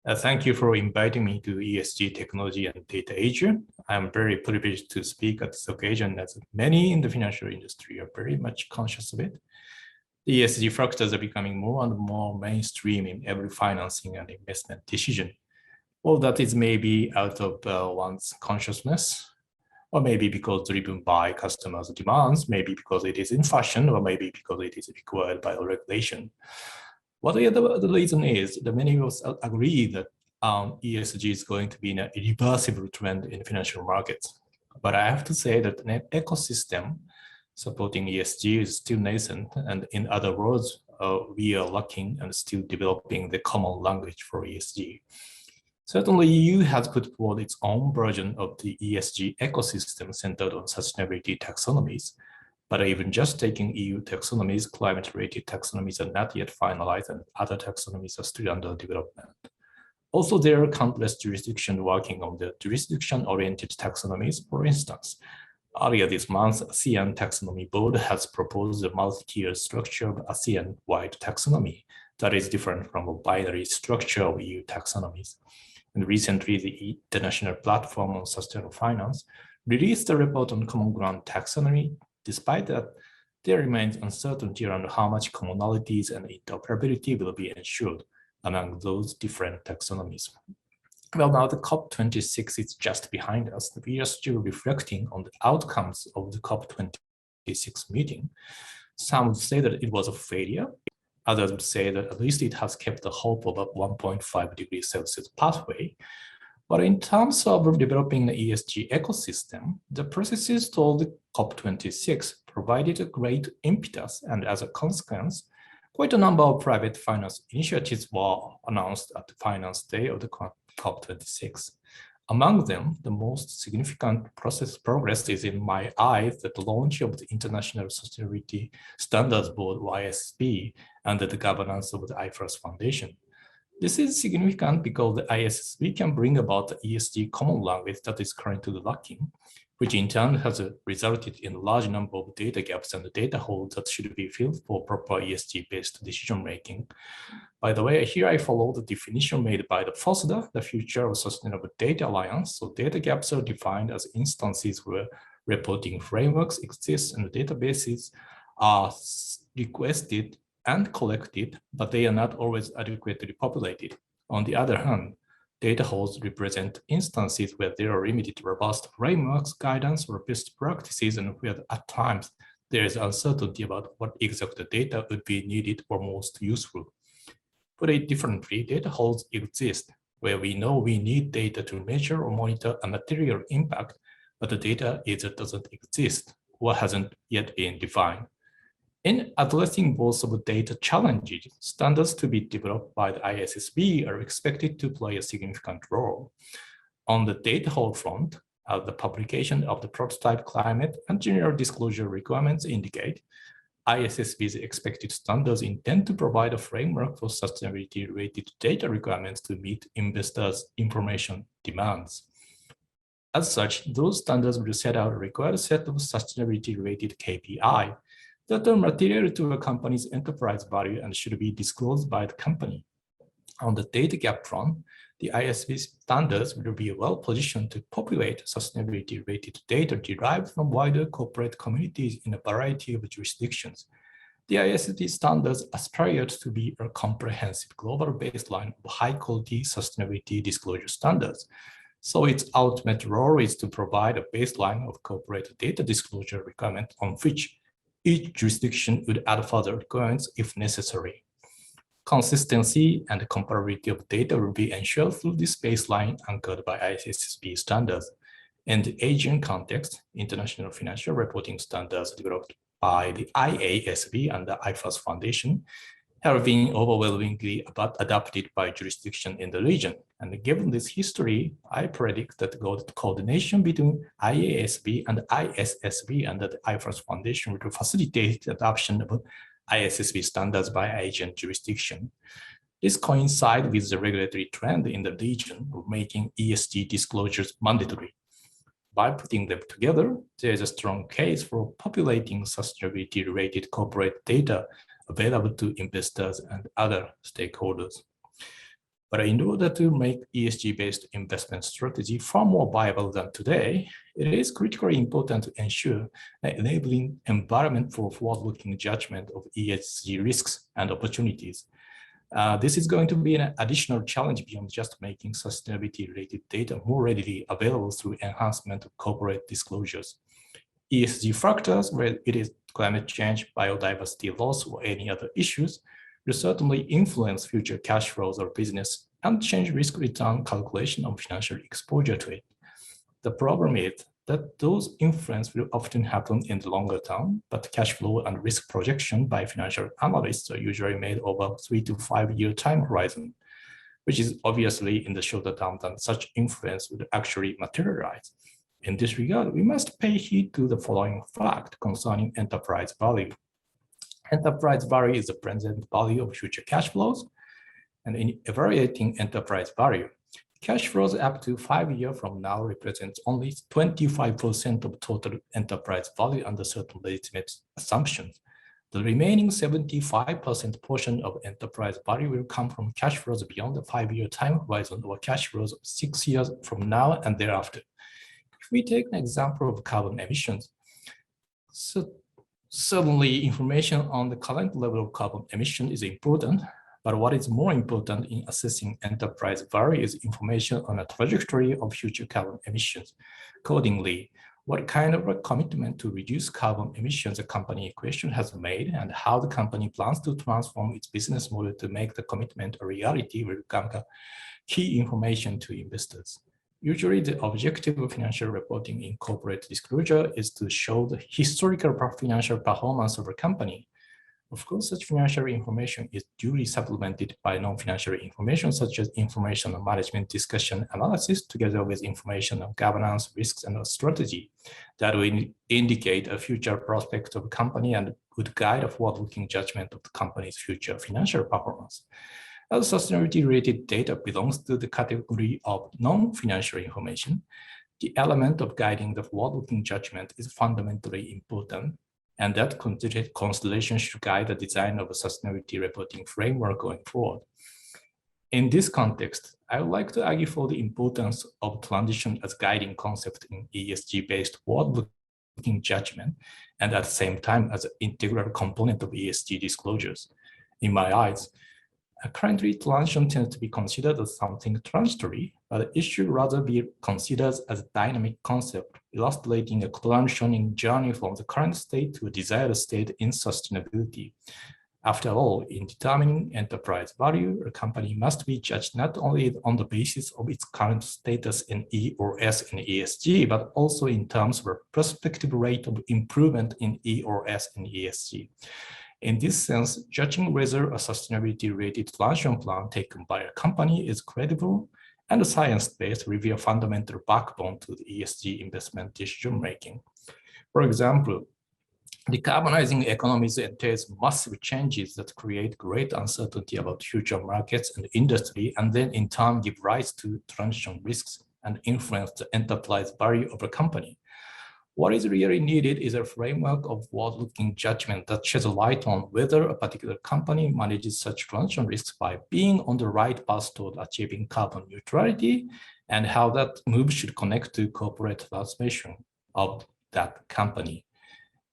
Thank you for inviting me to ESG Technology and Data Asia. I'm very privileged to speak at this occasion, as many in the financial industry are very much conscious of it. The ESG factors are becoming more and more mainstream in every financing and investment decision. All that is maybe out of one's consciousness, or maybe because driven by customers' demands, maybe because it is in fashion, or maybe because it is required by a regulation. Whatever the reason is, the many of us agree that ESG is going to be an irreversible trend in financial markets. But I have to say that an ecosystem supporting ESG is still nascent, and in other words, we are lacking and still developing the common language for ESG. Certainly, EU has put forward its own version of the ESG ecosystem centered on sustainability taxonomies. But even just taking EU taxonomies, climate-related taxonomies are not yet finalized, and other taxonomies are still under development. Also, there are countless jurisdictions working on the jurisdiction-oriented taxonomies. For instance, earlier this month, ASEAN Taxonomy Board has proposed a multi-tier structure of ASEAN-wide taxonomy that is different from a binary structure of EU taxonomies. And recently, the International Platform on Sustainable Finance released a report on common ground taxonomy. Despite that, there remains uncertainty around how much commonalities and interoperability will be ensured among those different taxonomies. Well, now the COP26 is just behind us. We are still reflecting on the outcomes of the COP26 meeting. Some would say that it was a failure. Others would say that at least it has kept the hope of a 1.5 degrees Celsius pathway. But in terms of developing the ESG ecosystem, the processes toward the COP26 provided a great impetus, and as a consequence, quite a number of private finance initiatives were announced at the Finance Day of the COP26. Among them, the most significant progress is in my eyes the launch of the International Sustainability Standards Board, ISSB, under the governance of the IFRS Foundation. This is significant because the ISSB can bring about the ESG common language that is currently lacking, which in turn has resulted in a large number of data gaps and data holes that should be filled for proper ESG-based decision-making. By the way, here I follow the definition made by the FOSDA, the Future of Sustainable Data Alliance. So data gaps are defined as instances where reporting frameworks exist and databases are requested and collected, but they are not always adequately populated. On the other hand, data holes represent instances where there are limited robust frameworks, guidance, or best practices, and where at times there is uncertainty about what exact data would be needed or most useful. Put it differently, data holes exist where we know we need data to measure or monitor a material impact, but the data either doesn't exist or hasn't yet been defined. In addressing both of the data challenges, standards to be developed by the ISSB are expected to play a significant role. On the data hole front, as the publication of the prototype climate and general disclosure requirements indicate, ISSB's expected standards intend to provide a framework for sustainability-related data requirements to meet investors' information demands. As such, those standards will set out a required set of sustainability-related KPI that are material to a company's enterprise value and should be disclosed by the company. On the data gap front, the ISSB standards will be well positioned to populate sustainability-related data derived from wider corporate communities in a variety of jurisdictions. The ISSB standards aspire to be a comprehensive global baseline of high-quality sustainability disclosure standards. So its ultimate role is to provide a baseline of corporate data disclosure requirements on which each jurisdiction would add further requirements if necessary. Consistency and comparability of data will be ensured through this baseline anchored by ISSB standards. In the Asian context, international financial reporting standards developed by the IASB and the IFRS Foundation have been overwhelmingly adopted by jurisdiction in the region. And given this history, I predict that good coordination between IASB and ISSB and the IFRS Foundation will facilitate the adoption of ISSB standards by Asian jurisdiction. This coincides with the regulatory trend in the region of making ESG disclosures mandatory. By putting them together, there is a strong case for populating sustainability-related corporate data available to investors and other stakeholders. But in order to make ESG-based investment strategy far more viable than today, it is critically important to ensure an enabling environment for forward-looking judgment of ESG risks and opportunities. This is going to be an additional challenge beyond just making sustainability-related data more readily available through enhancement of corporate disclosures. ESG factors, whether it is climate change, biodiversity loss, or any other issues, will certainly influence future cash flows of business and change risk-return calculation of financial exposure to it. The problem is that those influences will often happen in the longer term, but cash flow and risk projection by financial analysts are usually made over 3 to 5 year time horizon, which is obviously in the shorter term than such influence would actually materialize. In this regard, we must pay heed to the following fact concerning enterprise value. Enterprise value is the present value of future cash flows, and in evaluating enterprise value, cash flows up to 5 years from now represents only 25% of total enterprise value under certain legitimate assumptions. The remaining 75% portion of enterprise value will come from cash flows beyond the 5 year time horizon or cash flows of 6 years from now and thereafter. If we take an example of carbon emissions, so certainly information on the current level of carbon emission is important, but what is more important in assessing enterprise value is information on a trajectory of future carbon emissions. Accordingly, what kind of a commitment to reduce carbon emissions a company in question has made and how the company plans to transform its business model to make the commitment a reality will become key information to investors. Usually, the objective of financial reporting in corporate disclosure is to show the historical financial performance of a company. Of course, such financial information is duly supplemented by non-financial information such as information on management discussion analysis together with information on governance, risks, and strategy that will indicate a future prospect of a company and would guide a forward-looking judgment of the company's future financial performance. As sustainability-related data belongs to the category of non-financial information, the element of guiding the forward-looking judgment is fundamentally important, and that consideration should guide the design of a sustainability reporting framework going forward. In this context, I would like to argue for the importance of transition as guiding concept in ESG-based forward-looking judgment, and at the same time as an integral component of ESG disclosures. In my eyes, currently, transition tends to be considered as something transitory, but it should rather be considered as a dynamic concept, illustrating a transitioning journey from the current state to a desired state in sustainability. After all, in determining enterprise value, a company must be judged not only on the basis of its current status in E or S and ESG, but also in terms of a prospective rate of improvement in E or S and ESG. In this sense, judging whether a sustainability-related transition plan taken by a company is credible and science-based will be a fundamental backbone to the ESG investment decision-making. For example, decarbonizing economies entails massive changes that create great uncertainty about future markets and industry, and then in turn give rise to transition risks and influence the enterprise value of a company. What is really needed is a framework of forward-looking judgment that sheds a light on whether a particular company manages such transition risks by being on the right path toward achieving carbon neutrality, and how that move should connect to corporate transformation of that company.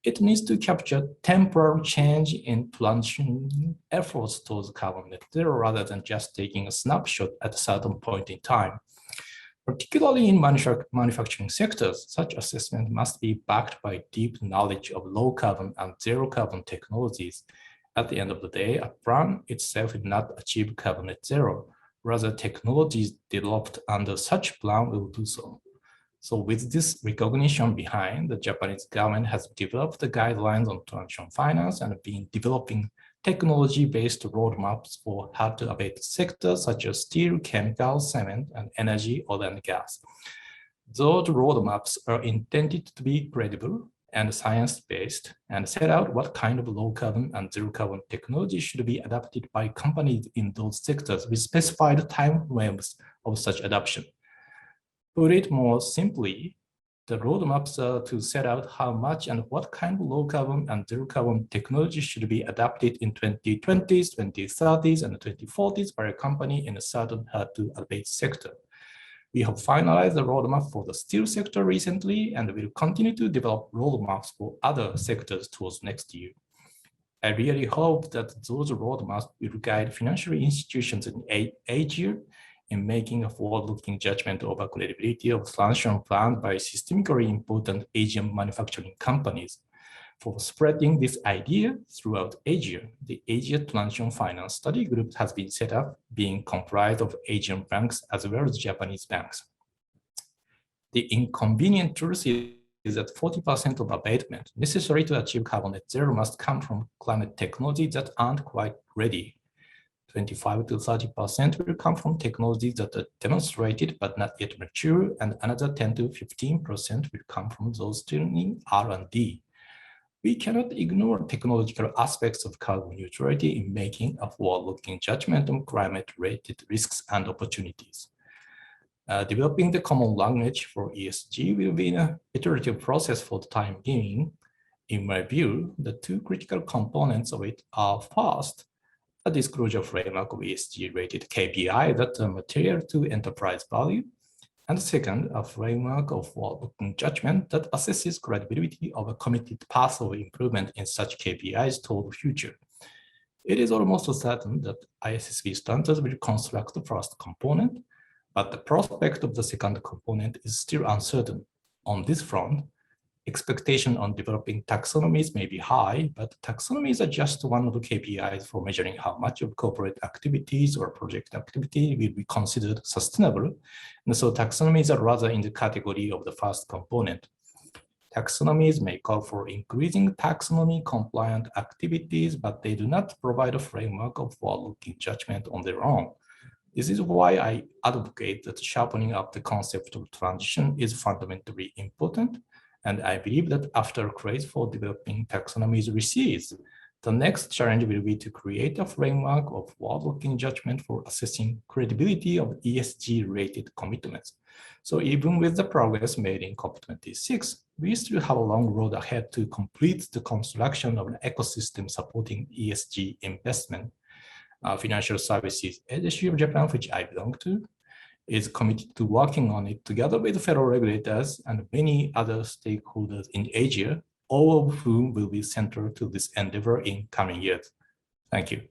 It needs to capture temporal change in transition efforts towards carbon net zero rather than just taking a snapshot at a certain point in time. Particularly in manufacturing sectors, such assessment must be backed by deep knowledge of low carbon and zero carbon technologies. At the end of the day, a plan itself will not achieve carbon net zero. Rather, technologies developed under such plan will do so. So with this recognition behind, the Japanese government has developed the guidelines on transition finance and been developing technology-based roadmaps for hard-to-abate sectors such as steel, chemicals, cement, and energy, oil and gas. Those roadmaps are intended to be credible and science-based and set out what kind of low-carbon and zero-carbon technology should be adopted by companies in those sectors with specified time frames of such adoption. Put it more simply, The roadmaps are to set out how much and what kind of low carbon and zero carbon technology should be adopted in 2020s, 2030s, and 2040s by a company in a certain hard-to-abate sector. We have finalized the roadmap for the steel sector recently, and will continue to develop roadmaps for other sectors towards next year. I really hope that those roadmaps will guide financial institutions in Asia in making a forward-looking judgment over credibility of transition planned by systemically important Asian manufacturing companies. For spreading this idea throughout Asia, the Asia Transition Finance Study Group has been set up, being comprised of Asian banks as well as Japanese banks. The inconvenient truth is that 40% of abatement necessary to achieve carbon net zero must come from climate technologies that aren't quite ready. 25 to 30% will come from technologies that are demonstrated but not yet mature, and another 10 to 15% will come from those still in R&D. We cannot ignore technological aspects of carbon neutrality in making a forward-looking judgment on climate-related risks and opportunities. Developing the common language for ESG will be an iterative process for the time being. In my view, the two critical components of it are first, a disclosure framework of ESG-related KPI that are material to enterprise value, and second, a framework of forward-looking judgment that assesses credibility of a committed path of improvement in such KPIs toward the future. It is almost certain that ISSB standards will construct the first component, but the prospect of the second component is still uncertain. On this front, expectation on developing taxonomies may be high, but taxonomies are just one of the KPIs for measuring how much of corporate activities or project activity will be considered sustainable. And so taxonomies are rather in the category of the first component. Taxonomies may call for increasing taxonomy compliant activities, but they do not provide a framework of forward-looking judgment on their own. This is why I advocate that sharpening up the concept of transition is fundamentally important. And I believe that after craze for developing taxonomies recedes, the next challenge will be to create a framework of forward-looking judgment for assessing credibility of ESG-related commitments. So even with the progress made in COP26, we still have a long road ahead to complete the construction of an ecosystem supporting ESG investment. Financial Services Agency of Japan, which I belong to, is committed to working on it together with federal regulators and many other stakeholders in Asia, all of whom will be central to this endeavor in coming years. Thank you.